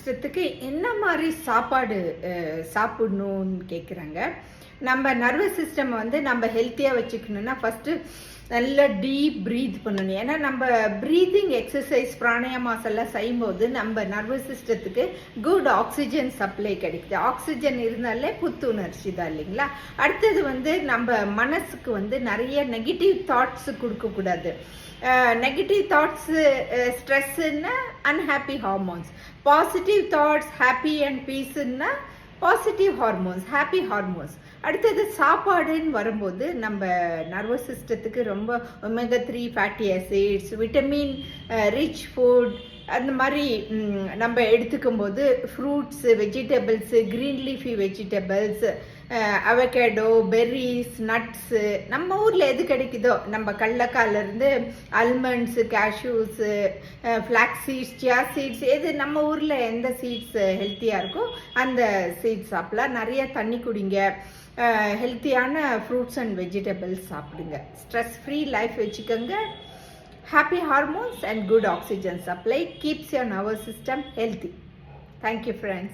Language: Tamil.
சிஸ்டத்துக்கு என்ன மாதிரி சாப்பாடு சாப்பிடணும்னு கேட்குறாங்க. நம்ம நர்வஸ் சிஸ்டம் வந்து நம்ம ஹெல்த்தியாக வச்சுக்கணுன்னா ஃபஸ்ட்டு நல்லா டீப் ப்ரீத் பண்ணணும். ஏன்னா நம்ம ப்ரீதிங் எக்ஸசைஸ் பிராணாயாமாஸ் எல்லாம் செய்யும்போது நம்ம நர்வஸ் சிஸ்டத்துக்கு குட் ஆக்சிஜன் சப்ளை கிடைக்குது. ஆக்சிஜன் இருந்தாலே புத்துணர்ச்சி தான் இல்லைங்களா. அடுத்தது வந்து நம்ம மனசுக்கு வந்து நிறைய நெகட்டிவ் தாட்ஸு கொடுக்கக்கூடாது. நெகட்டிவ் தாட்ஸு ஸ்ட்ரெஸ்ஸுன்னா unhappy hormones, positive thoughts happy and பீஸுன்னா பாசிட்டிவ் ஹார்மோன்ஸ், ஹாப்பி ஹார்மோன்ஸ். அடுத்தது சாப்பாடுன்னு வரும்போது நம்ம நர்வஸ் சிஸ்டத்துக்கு ரொம்ப omega 3 fatty acids, vitamin rich food அந்த மாதிரி நம்ம எடுத்துக்கும் போது fruits, vegetables, green leafy vegetables, avocado, berries, nuts, நம்ம ஊரில் எது கிடைக்குதோ, நம்ம கடலக்காயிலேருந்து almonds, cashews, flax seeds, chia seeds, எது நம்ம ஊரில் எந்த சீட்ஸ் ஹெல்த்தியாக இருக்கோ அந்த சீட்ஸ் சாப்பிடலாம். நிறைய தண்ணி குடிங்க, ஹெல்த்தியான ஃப்ரூட்ஸ் அண்ட் வெஜிடபிள்ஸ் சாப்பிடுங்க. ஸ்ட்ரெஸ் ஃப்ரீ லைஃப் வச்சுக்கோங்க. Happy hormones and good oxygen supply keeps your nervous system healthy. Thank you, friends.